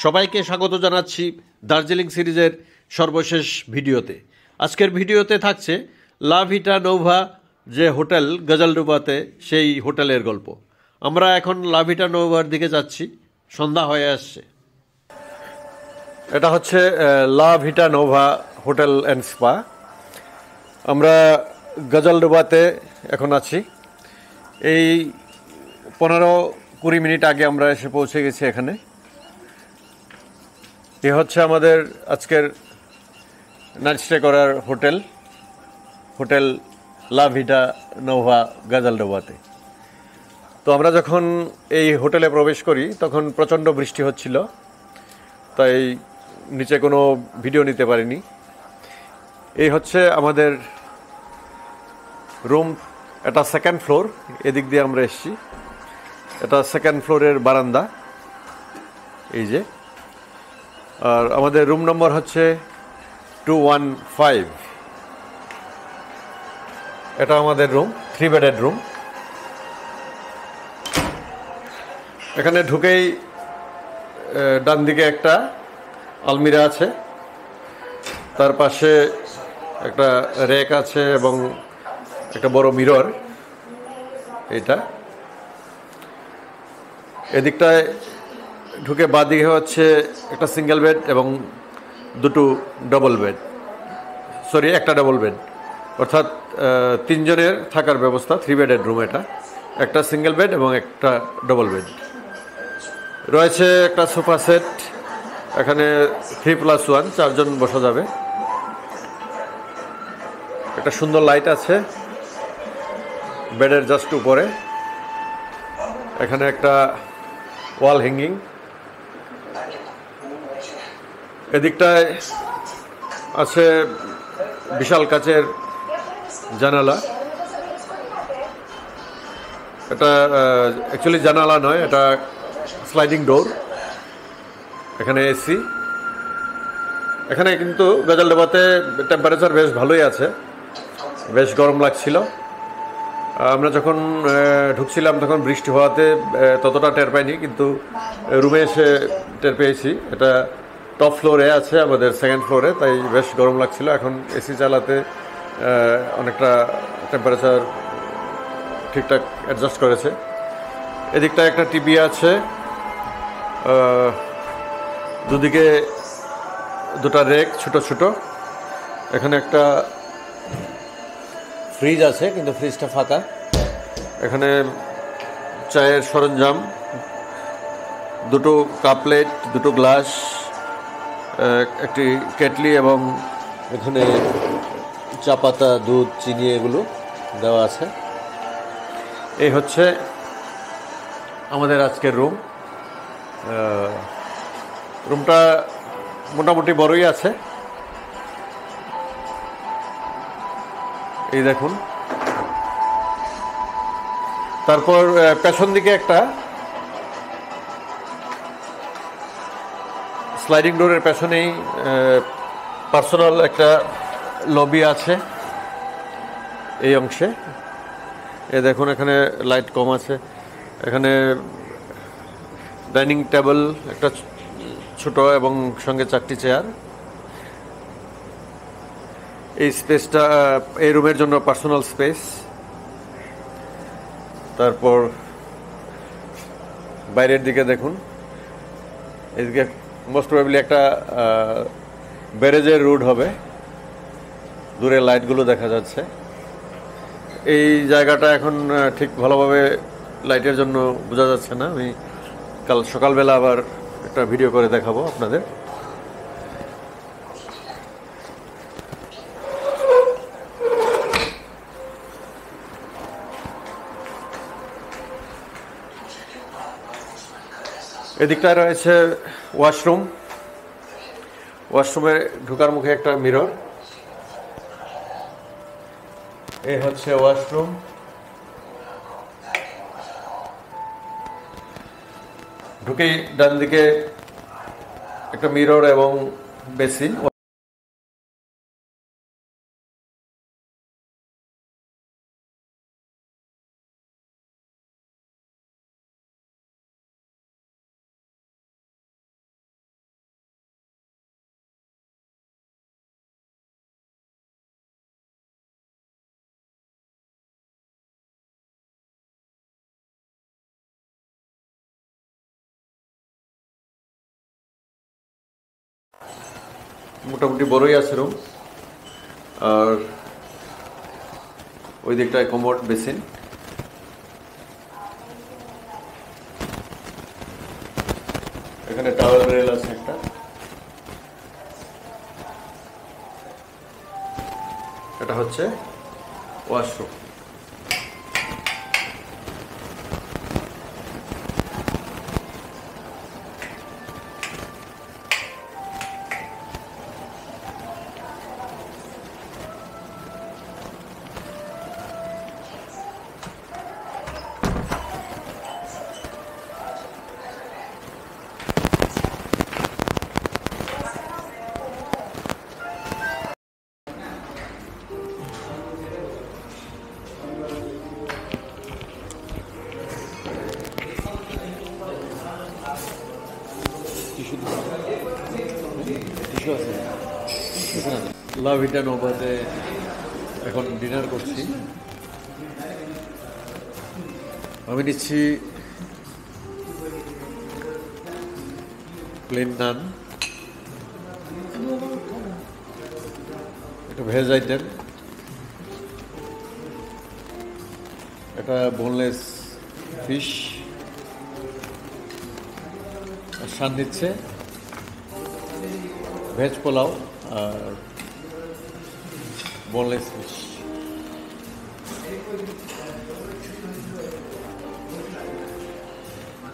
সবাইকে স্বাগত জানাচ্ছি দার্জিলিং সিরিজের সর্বশেষ ভিডিওতে। আজকের ভিডিওতে থাকছে লা ভিটা নোভা যে হোটেল গজলডুবাতে, সেই হোটেলের গল্প। আমরা এখন লা ভিটা নোভার দিকে যাচ্ছি, সন্ধ্যা হয়ে আসছে। এটা হচ্ছে লা ভিটা নোভা হোটেল অ্যান্ড স্পা। আমরা গজলডুবাতে এখন আছি। এই 15-20 মিনিট আগে আমরা এসে পৌঁছে গেছি এখানে। এ হচ্ছে আমাদের আজকের নাইট স্টে করার হোটেল লা ভিটা নোভা গজলডুবাতে। তো আমরা যখন এই হোটেলে প্রবেশ করি তখন প্রচণ্ড বৃষ্টি হচ্ছিল, তাই নিচে কোনো ভিডিও নিতে পারিনি। এই হচ্ছে আমাদের রুম। এটা সেকেন্ড ফ্লোর, এদিক দিয়ে আমরা এসেছি। এটা সেকেন্ড ফ্লোরের বারান্দা, এই যে। আর আমাদের রুম নম্বর হচ্ছে 215। এটা আমাদের রুম, 3 বেডের রুম। এখানে ঢুকেই ডান দিকে একটা আলমিরা আছে, তার পাশে একটা র্যাক আছে এবং একটা বড় মিরর। এটা এদিকটায় ঢুকে বাঁদিকে হচ্ছে একটা সিঙ্গেল বেড এবং একটা ডবল বেড, অর্থাৎ 3 জনের থাকার ব্যবস্থা। 3 বেডের রুম এটা, একটা সিঙ্গেল বেড এবং একটা ডবল বেড রয়েছে। একটা সোফা সেট, এখানে 3+1, 4 জন বসা যাবে। একটা সুন্দর লাইট আছে বেডের জাস্ট উপরে। এখানে একটা ওয়াল হ্যাঙ্গিং। এদিকটায় আছে বিশাল কাচের জানালা। এটা অ্যাকচুয়ালি জানালা নয়, এটা স্লাইডিং ডোর। এখানে এসি। এখানে কিন্তু গজলডুবাতে টেম্পারেচার বেশ ভালোই আছে, বেশ গরম লাগছিল। আমরা যখন ঢুকছিলাম তখন বৃষ্টি হওয়াতে ততটা টের পাইনি, কিন্তু রুমে এসে টের পেয়েছি। এটা টপ ফ্লোরে আছে, আমাদের সেকেন্ড ফ্লোরে, তাই বেশ গরম লাগছিল। এখন এসি চালাতে অনেকটা টেম্পারেচার ঠিকঠাক অ্যাডজাস্ট করেছে। এদিকটা একটা টিভি আছে, দুদিকে দুটা রেক ছোট ছোট। এখানে একটা ফ্রিজ আছে, কিন্তু ফ্রিজটা ফাঁকা। এখানে চায়ের সরঞ্জাম, দুটো কাপ প্লেট, দুটো গ্লাস, একটি কেটলি এবং এখানে চা পাতা, দুধ, চিনি এগুলো দেওয়া আছে। এই হচ্ছে আমাদের আজকের রুম। রুমটা মোটামুটি বড়ই আছে। এই দেখুন। তারপর পেছন দিকে একটা স্লাইডিং ডোরের পেছনেই পার্সোনাল একটা লবি আছে এই অংশে। এ দেখুন, এখানে লাইট কম আছে। এখানে ডাইনিং টেবিল একটা ছোট এবং সঙ্গে 4টি চেয়ার। এই স্পেসটা এই রুমের জন্য পার্সোনাল স্পেস। তারপর বাইরের দিকে দেখুন, এদিকে মোস্ট প্রবাবলি একটা ব্যারেজের রোড হবে। দূরে লাইটগুলো দেখা যাচ্ছে। এই জায়গাটা এখন ঠিক ভালোভাবে লাইটের জন্য বোঝা যাচ্ছে না। আমি কাল সকালবেলা আবার একটা ভিডিও করে দেখাবো আপনাদের। এদিকটায় রয়েছে ওয়াশরুম। ওয়াশরুমে ঢোকার মুখে একটা মিরর। এই হচ্ছে ওয়াশরুম। ঢুকেই ডান দিকে একটা মিরর এবং বেসিন। মোটামুটি বড়ই আছে রুম। আর ওই দিকটায় কমোড বেসিন। এখানে টাওয়েল রেল আছে একটা। এটা হচ্ছে ওয়াশরুম। লাভিটা নোভাতে এখন ডিনার করছি। আমি নিচ্ছি প্লেন নান, একটা ভেজ আইটেম, একটা বোনলেস ফিশ, আর শান নিচ্ছে ভেজ পোলাও আর বোনলেস ফিশ।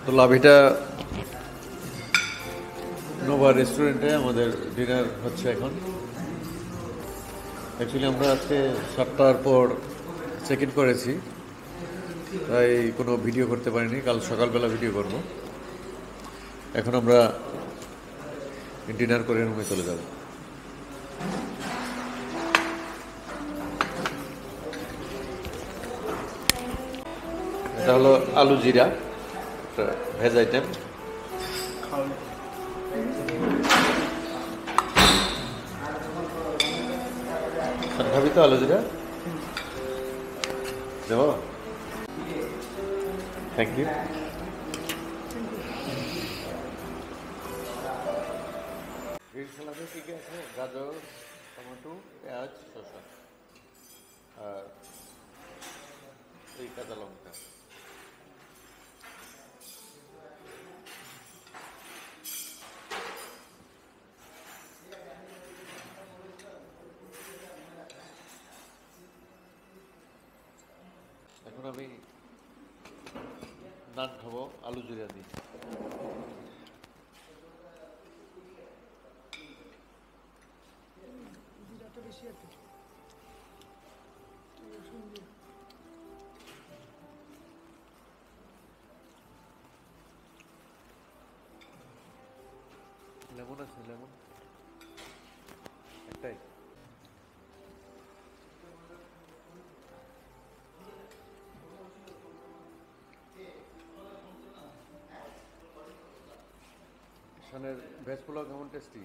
তো লাভিটা নোভা রেস্টুরেন্টে আমাদের ডিনার হচ্ছে এখন। অ্যাকচুয়ালি আমরা আজকে 7টার পর চেক ইন করেছি, তাই কোনো ভিডিও করতে পারিনি। কাল সকালবেলা ভিডিও করব। এখন আমরা ডিনার করে রুমে চলে যাব। এটা হলো আলু জিরা, একটা ভেজ আইটেম। খাবি তো আলু জিরা? দেব? Thank you. গ্রিন সালাদে কী কী আছে? গাজর, টমেটো, পেঁয়াজ, শসা আর এই কাঁচা লঙ্কা। এখন আমি নান খাবো আলু জিরা দিয়ে। লেমন আছে? লেমন একটাই। শানের ভেজ পোলাও কেমন টেস্টি?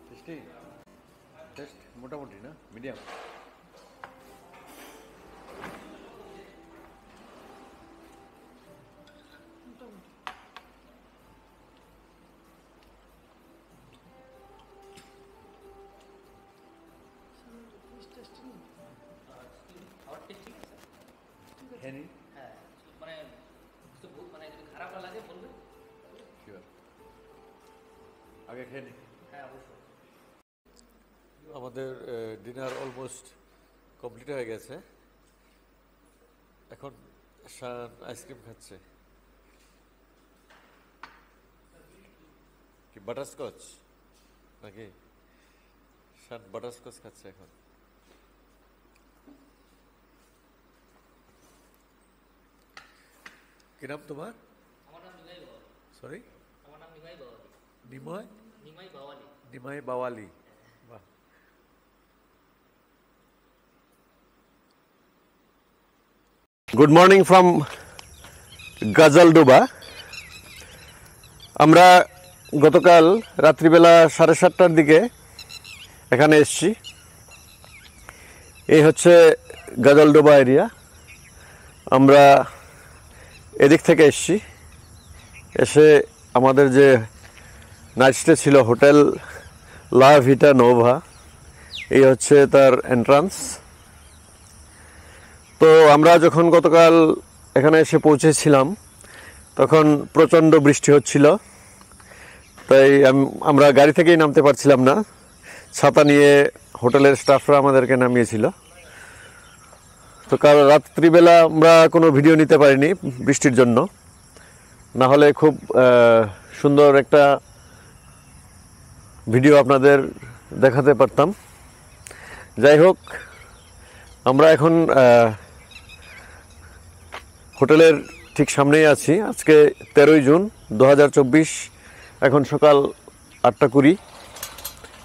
টেস্টি? টেস্ট মোটামুটি না, মিডিয়াম? খেয়ে হ্যাঁ, মানে মানে যদি খারাপ না লাগে বলবে। শিওর, আগে খেয়ে নি। হ্যাঁ, অবশ্যই। আমাদের ডিনার অলমোস্ট কমপ্লিট হয়ে গেছে। এখন শান আইসক্রিম খাচ্ছে। কি বাটারস্কচ নাকি? শান বাটারস্কচ খাচ্ছে এখন। কি নাম তোমার? আমার নাম নিমাই বাওয়ালি। সরি? আমার নাম নিমাই বাওয়ালি। নিময়? নিমাই বাওয়ালি। নিমাই বাওয়ালি। বাহ। Good morning from Gajoldoba. আমরা গতকাল রাত্রিবেলা 7:30টার দিকে এখানে এসেছি। এই হচ্ছে গাজলডোবা এরিয়া। আমরা এদিক থেকে এসেছি। এসে আমাদের যে নাইট স্টে ছিল হোটেল লা ভিটা নোভা, এই হচ্ছে তার এন্ট্রান্স। তো আমরা যখন গতকাল এখানে এসে পৌঁছেছিলাম তখন প্রচণ্ড বৃষ্টি হচ্ছিল, তাই আমরা গাড়ি থেকেই নামতে পারছিলাম না। ছাতা নিয়ে হোটেলের স্টাফরা আমাদেরকে নামিয়েছিল। তো কাল রাত্রিবেলা আমরা কোনো ভিডিও নিতে পারিনি বৃষ্টির জন্য, না হলে খুব সুন্দর একটা ভিডিও আপনাদের দেখাতে পারতাম। যাই হোক, আমরা এখন হোটেলের ঠিক সামনেই আছি। আজকে 13ই জুন 2024, এখন সকাল 8:20।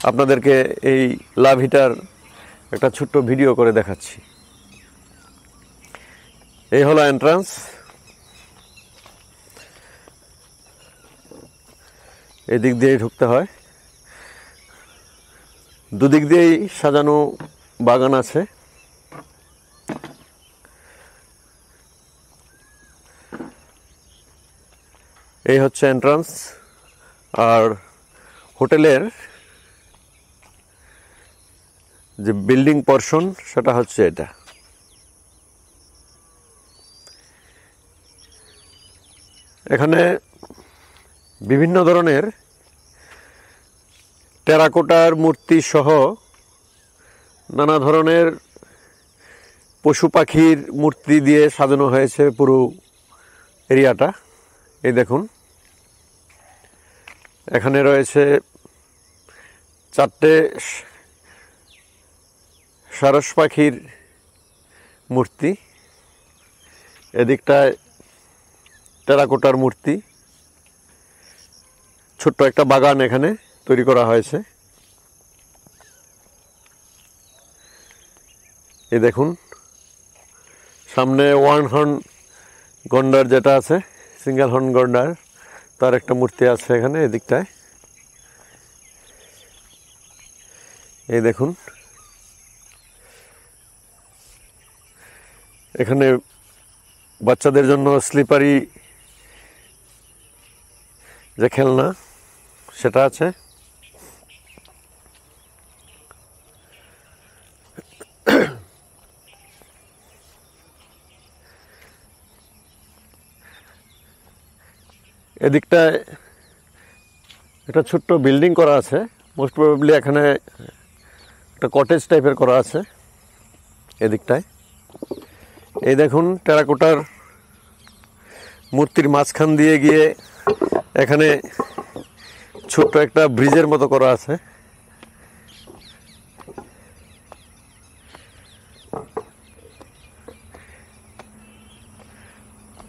আপনাদেরকে এই লা ভিটার একটা ছোট্ট ভিডিও করে দেখাচ্ছি। এই হলো এন্ট্রান্স। এদিক দিয়েই ঢুকতে হয়। দুদিক দিয়েই সাজানো বাগান আছে। এই হচ্ছে এন্ট্রান্স। আর হোটেলের যে বিল্ডিং পোরশন সেটা হচ্ছে এটা। এখানে বিভিন্ন ধরনের টেরাকোটার মূর্তি সহ নানা ধরনের পশু পাখির মূর্তি দিয়ে সাজানো হয়েছে পুরো এরিয়াটা। এই দেখুন, এখানে রয়েছে 4টে সারস পাখির মূর্তি, এদিকটায় টেরাকোটার মূর্তি। ছোট্ট একটা বাগান এখানে তৈরি করা হয়েছে। এই দেখুন, সামনে ওয়ান হর্ন গন্ডার যেটা আছে, সিঙ্গেল হর্ন গন্ডার, তার একটা মূর্তি আছে এখানে এদিকটায়। এই দেখুন, এখানে বাচ্চাদের জন্য স্লিপারি যে খেলনা সেটা আছে। এদিকটায় একটা ছোট্ট বিল্ডিং করা আছে, মোস্ট প্রবাবলি এখানে একটা কটেজ টাইপের করা আছে এদিকটায়। এই দেখুন, টেরাকোটার মূর্তির মাঝখান দিয়ে গিয়ে এখানে ছোট্ট একটা ব্রিজের মতো করা আছে।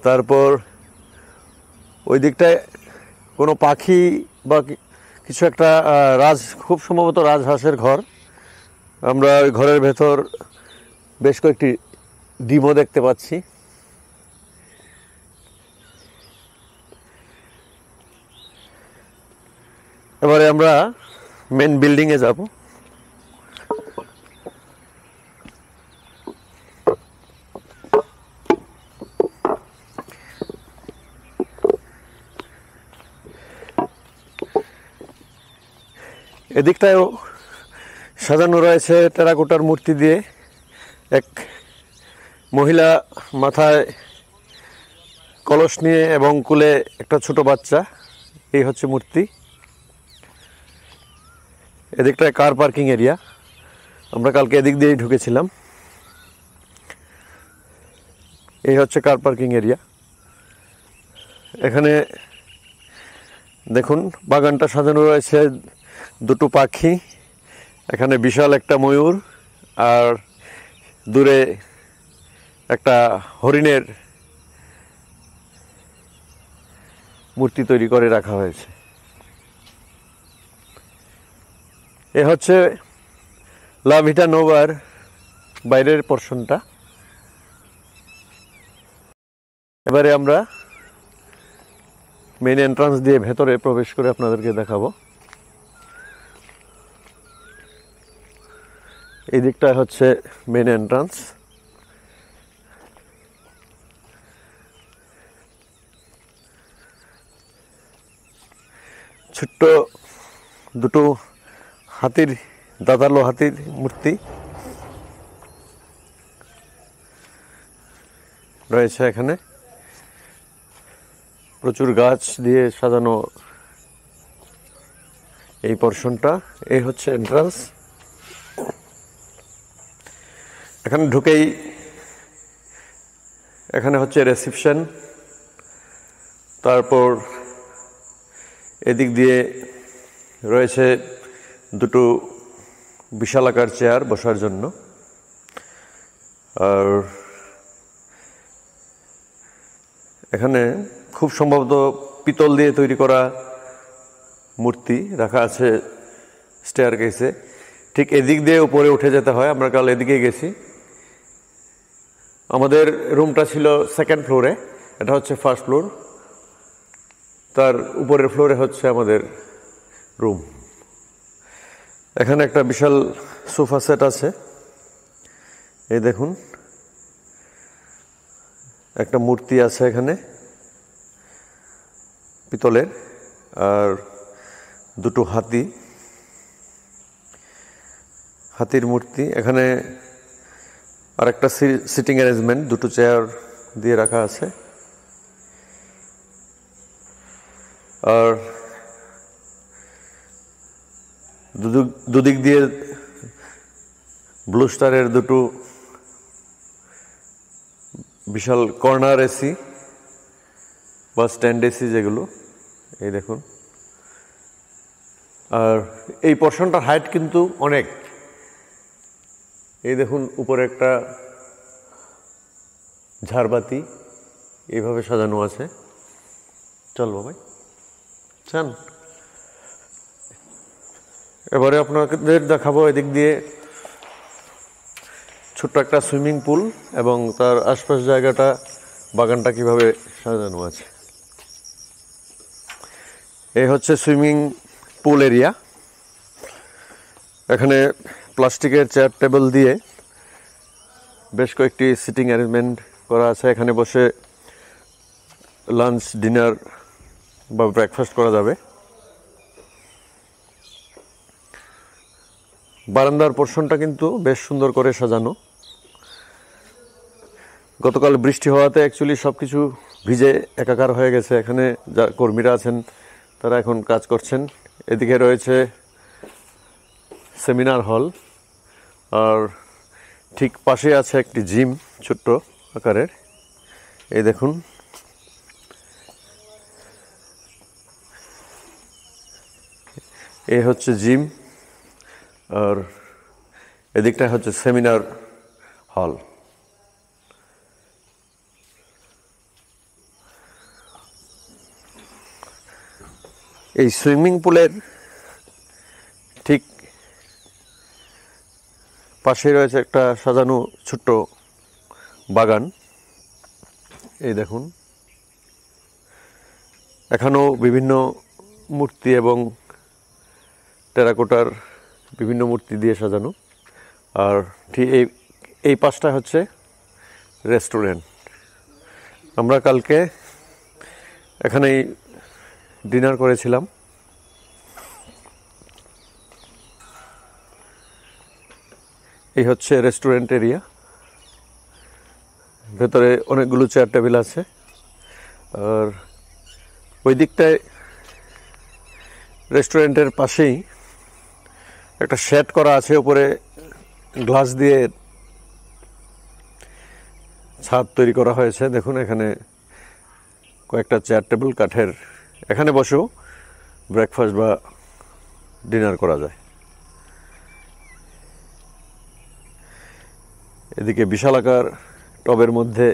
তারপর ওই দিকটায় কোনো পাখি বা কিছু একটা খুব সম্ভবত রাজহাঁসের ঘর। আমরা ওই ঘরের ভেতর বেশ কয়েকটি ডিমও দেখতে পাচ্ছি। এবারে আমরা মেন বিল্ডিংয়ে যাব। এদিকটায়ও সাজানো রয়েছে টেরাকোটার মূর্তি দিয়ে। এক মহিলা মাথায় কলস নিয়ে এবং কোলে একটা ছোট বাচ্চা, এই হচ্ছে মূর্তি। এদিকটায় কার পার্কিং এরিয়া, আমরা কালকে এদিক দিয়েই ঢুকেছিলাম। এই হচ্ছে কার পার্কিং এরিয়া। এখানে দেখুন, বাগানটা সাজানো রয়েছে দুটো পাখি, এখানে বিশাল একটা ময়ূর আর দূরে একটা হরিণের মূর্তি তৈরি করে রাখা হয়েছে। এ হচ্ছে লা ভিটা নোভার বাইরের পোর্শনটা। এবারে আমরা মেইন এন্ট্রান্স দিয়ে ভেতরে প্রবেশ করে আপনাদেরকে দেখাবো। এই দিকটা হচ্ছে মেইন এন্ট্রান্স। ছোট্ট দুটো হাতির, দাঁতালো হাতির মূর্তি রয়েছে এখানে। প্রচুর গাছ দিয়ে সাজানো এই পোর্শনটা। এই হচ্ছে এন্ট্রান্স। এখানে ঢুকেই এখানে হচ্ছে রিসেপশন। তারপর এদিক দিয়ে রয়েছে দুটো বিশালাকার চেয়ার বসার জন্য। আর এখানে খুব সম্ভবত পিতল দিয়ে তৈরি করা মূর্তি রাখা আছে স্টেয়ার কেসে। ঠিক এদিক দিয়ে উপরে উঠে যেতে হয়। আমরা কাল এদিকে গেছি। আমাদের রুমটা ছিল সেকেন্ড ফ্লোরে, এটা হচ্ছে ফার্স্ট ফ্লোর। তার উপরের ফ্লোরে হচ্ছে আমাদের রুম। এখানে একটা বিশাল সোফা সেট আছে, এই দেখুন। একটা মূর্তি আছে এখানে পিতলের, আর দুটো হাতির মূর্তি। এখানে আর একটা সিটিং অ্যারেঞ্জমেন্ট, দুটো চেয়ার দিয়ে রাখা আছে। আর দুদিক দিয়ে ব্লু স্টারের দুটো বিশাল কর্নার এসি বা স্ট্যান্ড এসি যেগুলো, এই দেখুন। আর এই পোর্শনটার হাইট কিন্তু অনেক। এই দেখুন উপরে একটা ঝাড়বাতি এইভাবে সাজানো আছে। চল বাবাই, চান। এবারে আপনাদের দেখাবো এদিক দিয়ে ছোট্ট একটা সুইমিং পুল এবং তার আশপাশ জায়গাটা, বাগানটা কিভাবে সাজানো আছে। এই হচ্ছে সুইমিং পুল এরিয়া। এখানে প্লাস্টিকের চেয়ার টেবিল দিয়ে বেশ কয়েকটি সিটিং অ্যারেঞ্জমেন্ট করা আছে। এখানে বসে লাঞ্চ, ডিনার বা ব্রেকফাস্ট করা যাবে। বারান্দার পোর্শনটা কিন্তু বেশ সুন্দর করে সাজানো। গতকাল বৃষ্টি হওয়াতে অ্যাকচুয়ালি সব কিছু ভিজে একাকার হয়ে গেছে। এখানে যা কর্মীরা আছেন তারা এখন কাজ করছেন। এদিকে রয়েছে সেমিনার হল, আর ঠিক পাশে আছে একটি জিম ছোট্ট আকারের, এই দেখুন। এই হচ্ছে জিম, আর এদিকটা হচ্ছে সেমিনার হল। এই সুইমিং পুলের ঠিক পাশে রয়েছে একটা সাজানো ছোট্ট বাগান, এই দেখুন। এখানেও বিভিন্ন মূর্তি এবং টেরাকোটার বিভিন্ন মূর্তি দিয়ে সাজানো। আর ঠিক এই পাশটা হচ্ছে রেস্টুরেন্ট। আমরা কালকে এখানেই ডিনার করেছিলাম। এই হচ্ছে রেস্টুরেন্ট এরিয়া। ভেতরে অনেকগুলো চেয়ার টেবিল আছে। আর ওই দিকটায় রেস্টুরেন্টের পাশেই একটা শেড করা আছে, উপরে গ্লাস দিয়ে ছাদ তৈরি করা হয়েছে। দেখুন এখানে কয়েকটা চেয়ার টেবিল কাঠের, এখানে বসেও ব্রেকফাস্ট বা ডিনার করা যায়। এদিকে বিশালাকার টবের মধ্যে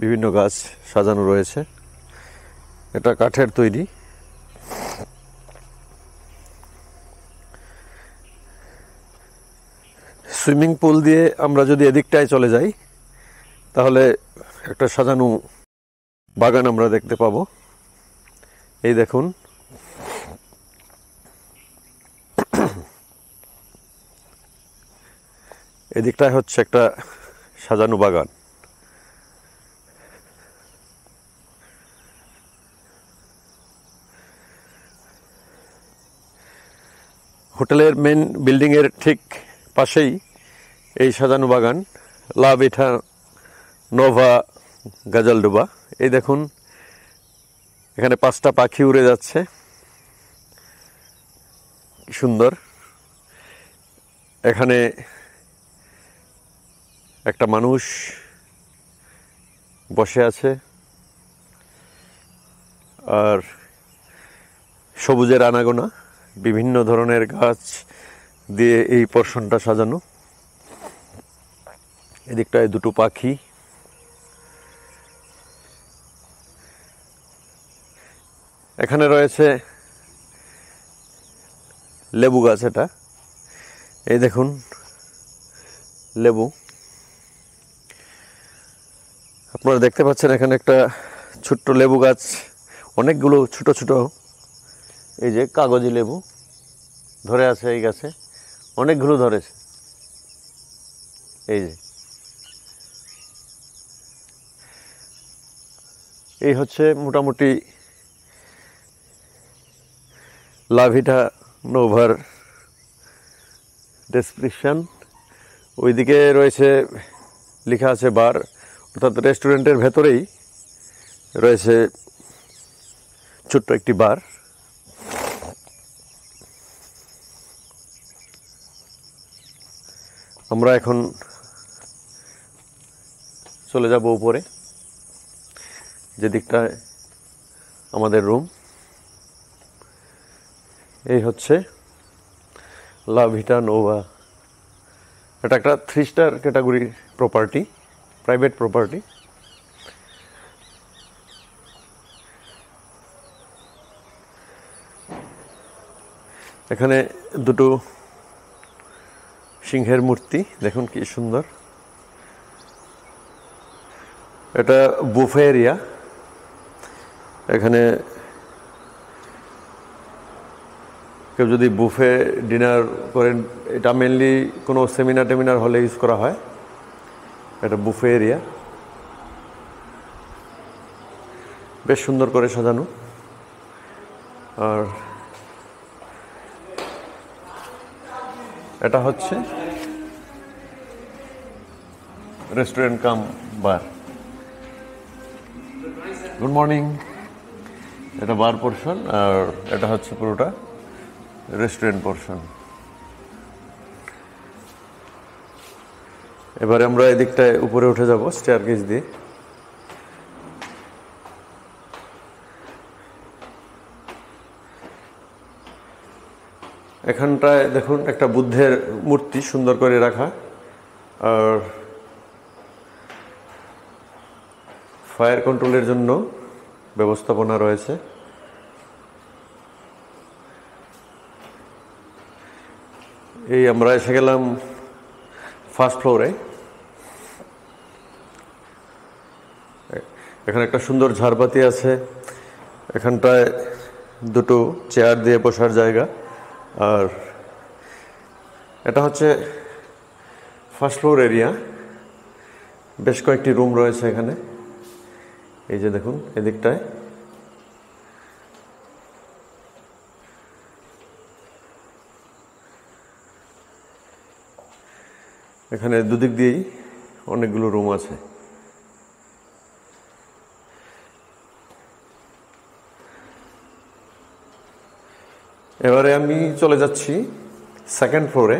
বিভিন্ন গাছ সাজানো রয়েছে, এটা কাঠের তৈরি। সুইমিং পুল দিয়ে আমরা যদি এদিকটায় চলে যাই তাহলে একটা সাজানো বাগান আমরা দেখতে পাবো। এই দেখুন, এদিকটায় হচ্ছে একটা সাজানো বাগান। হোটেলের মেন বিল্ডিংয়ের ঠিক পাশেই এই সাজানো বাগান, লা ভিটা নোভা গাজালডোবা। এই দেখুন, এখানে 5টা পাখি উড়ে যাচ্ছে, কি সুন্দর। এখানে একটা মানুষ বসে আছে, আর সবুজের আনাগোনা, বিভিন্ন ধরনের গাছ দিয়ে এই পোর্শনটা সাজানো। এদিকটায় দুটো পাখি। এখানে রয়েছে লেবু গাছ, এটা এই দেখুন লেবু। আপনারা দেখতে পাচ্ছেন এখানে একটা ছোট্ট লেবু গাছ, অনেকগুলো ছোট ছোট এই যে কাগজি লেবু ধরে আছে এই গাছে, অনেকগুলো ধরেছে। এই যে এই হচ্ছে মোটামুটি লা ভিটা নোভার ডেসক্রিপশন। ওইদিকে রয়েছে, লেখা আছে বার, অর্থাৎ রেস্টুরেন্টের ভেতরেই রয়েছে ছোট্ট একটি বার। আমরা এখন চলে যাব উপরে, যে দিকটায় আমাদের রুম। এই হচ্ছে লা ভিটা নোভা। এটা একটা 3 star category property, private property. এখানে দুটো সিংহের মূর্তি, দেখুন কি সুন্দর। এটা বুফে এরিয়া। এখানে কেউ যদি বুফে ডিনার করেন, এটা মেনলি কোনো সেমিনার হলে ইউজ করা হয়। এটা বুফে এরিয়া, বেশ সুন্দর করে সাজানো। আর এটা হচ্ছে restaurant cum bar. Good morning. এটা বার পোর্শন, আর এটা হচ্ছে পুরোটা রেস্টুরেন্ট পোর্শন। এবারে আমরা এদিকটায় উপরে উঠে যাব স্টেয়ারকেস দিয়ে। এখানটায় দেখুন একটা বুদ্ধের মূর্তি সুন্দর করে রাখা, আর ফায়ার কন্ট্রোলের জন্য ব্যবস্থাপনা রয়েছে। এই আমরা এসে গেলাম ফার্স্ট ফ্লোরে। এখানে একটা সুন্দর ঝাড়বাতি আছে, এখানটায় দুটো চেয়ার দিয়ে বসার জায়গা। আর এটা হচ্ছে ফার্স্ট ফ্লোর এরিয়া, বেশ কয়েকটি রুম রয়েছে এখানে। এই যে দেখুন এদিকটায় এখানে দুদিক দিয়েই অনেকগুলো রুম আছে। এবারে আমি চলে যাচ্ছি সেকেন্ড ফ্লোরে।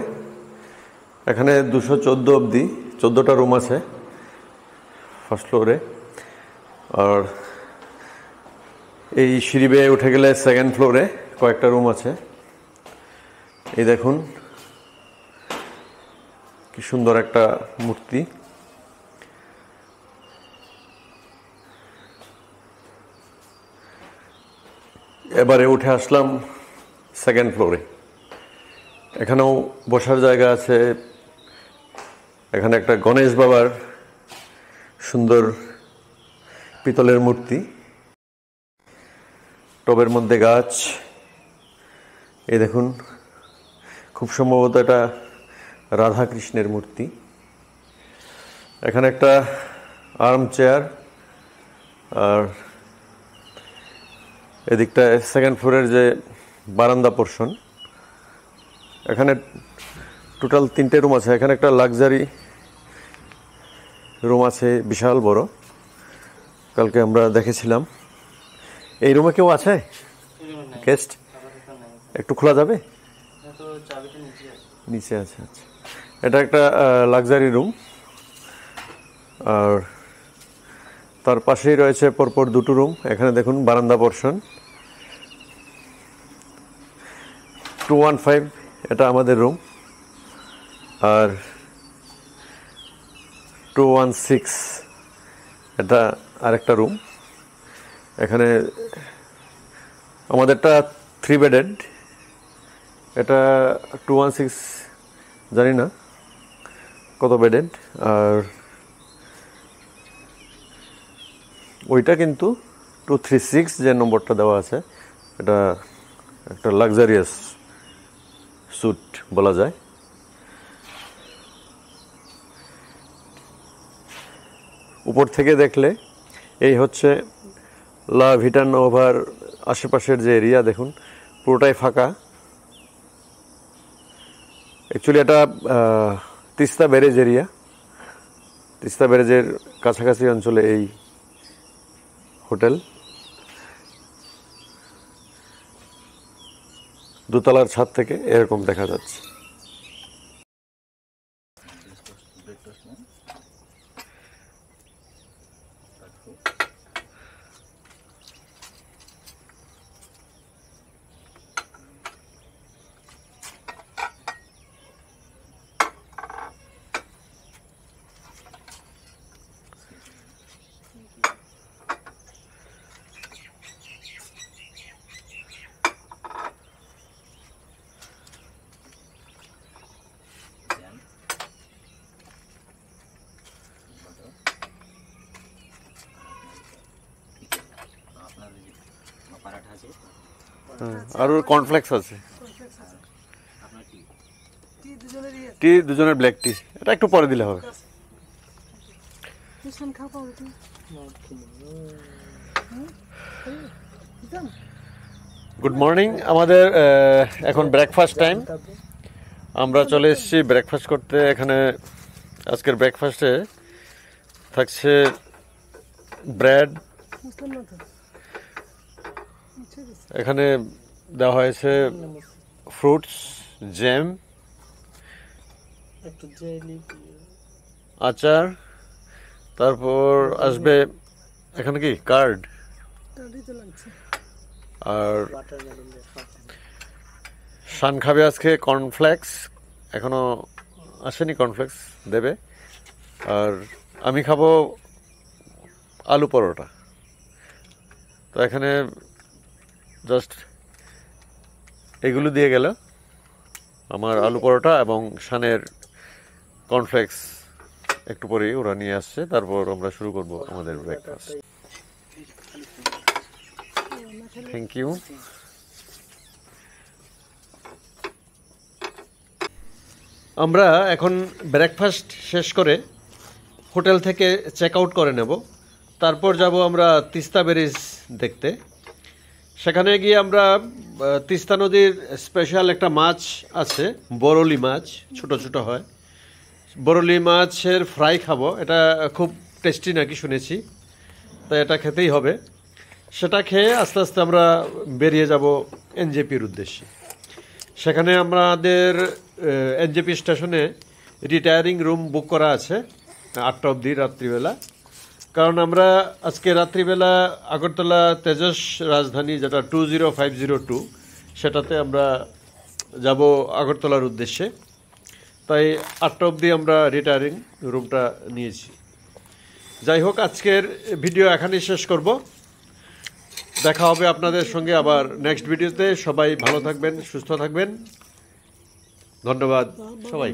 এখানে 214 অবধি 14টা রুম আছে ফার্স্ট ফ্লোরে। আর এই সিঁড়ি বেয়ে উঠে গেলে সেকেন্ড ফ্লোরে কয়েকটা রুম আছে। এই দেখুন কি সুন্দর একটা মূর্তি। এবারে উঠে আসলাম সেকেন্ড ফ্লোরে। এখানেও বসার জায়গা আছে। এখানে একটা গণেশ বাবার সুন্দর পিতলের মূর্তি, টবের মধ্যে গাছ। এই দেখুন, খুব সম্ভবত এটা রাধা কৃষ্ণের মূর্তি। এখানে একটা আর্ম চেয়ার। আর এদিকটায় সেকেন্ড ফ্লোরের যে বারান্দা পোর্শন, এখানে টোটাল 3টে রুম আছে। এখানে একটা লাক্সারি রুম আছে, বিশাল বড়, কালকে আমরা দেখেছিলাম। এই রুমে কেউ আছে গেস্ট? একটু খোলা যাবে? নিচে আছে। আচ্ছা, এটা একটা লাক্সারি রুম। আর তার পাশেই রয়েছে পরপর 2টো রুম। এখানে দেখুন বারান্দা পোর্শন। 215 এটা আমাদের রুম, আর 216 এটা আরেকটা রুম। এখানে আমাদেরটা 3 বেডেড, এটা 216 জানি না কত বেডেড। আর ওইটা কিন্তু 236 যে নম্বরটা দেওয়া আছে, এটা একটা লাক্সারিয়াস স্যুট বলা যায়। উপর থেকে দেখলে এই হচ্ছে লা ভিটা নোভার আশেপাশের যে এরিয়া, দেখুন পুরোটাই ফাঁকা। অ্যাকচুয়ালি এটা তিস্তা ব্যারেজ এরিয়া। তিস্তা ব্যারেজের কাছাকাছি অঞ্চলে এই হোটেল। দোতলার ছাদ থেকে এরকম দেখা যাচ্ছে। আর কর্নফ্লেক্স আছে, টি দুজনের ব্ল্যাক টি। এটা একটু পরে দিলে হবে। Good morning. আমাদের এখন ব্রেকফাস্ট টাইম। আমরা চলে এসেছি ব্রেকফাস্ট করতে। এখানে আজকের ব্রেকফাস্টে থাকছে ব্রেড, এখানে দেওয়া হয়েছে ফ্রুটস, জ্যাম, আচার, তারপর আসবে এখানে কি কার্ড, আর শান খাবে আজকে কর্নফ্লেক্স, এখনো আসেনি, কর্নফ্লেক্স দেবে। আর আমি খাবো আলু পরোটা। তো এখানে জাস্ট এগুলো দিয়ে গেল, আমার আলু পরোটা এবং শানের কর্নফ্লেক্স একটু পরেই ওরা নিয়ে আসছে। তারপর আমরা শুরু করব আমাদের ব্রেকফাস্ট। Thank you. আমরা এখন ব্রেকফাস্ট শেষ করে হোটেল থেকে চেক আউট করে নেব। তারপর যাব আমরা তিস্তা ব্যারেজ দেখতে। সেখানে গিয়ে আমরা তিস্তা নদীর স্পেশাল একটা মাছ আছে, বরলি মাছ, ছোট ছোট হয়। বরলি মাছের ফ্রাই খাবো। এটা খুব টেস্টি নাকি শুনেছি, তাই এটা খেতেই হবে। সেটা খেয়ে আস্তে আস্তে আমরা বেরিয়ে যাব এনজেপির উদ্দেশ্যে। সেখানে আমাদের এনজেপি স্টেশনে রিটায়ারিং রুম বুক করা আছে 8টা অবধি রাত্রিবেলা। কারণ আমরা আজকে রাত্রিবেলা আগরতলা তেজস রাজধানী, যেটা 20502, সেটাতে আমরা যাব আগরতলার উদ্দেশ্যে। তাই 8টা অবধি আমরা রিটায়ারিং রুমটা নিয়েছি। যাই হোক, আজকের ভিডিও এখানেই শেষ করব। দেখা হবে আপনাদের সঙ্গে আবার নেক্সট ভিডিওতে। সবাই ভালো থাকবেন, সুস্থ থাকবেন। ধন্যবাদ সবাই।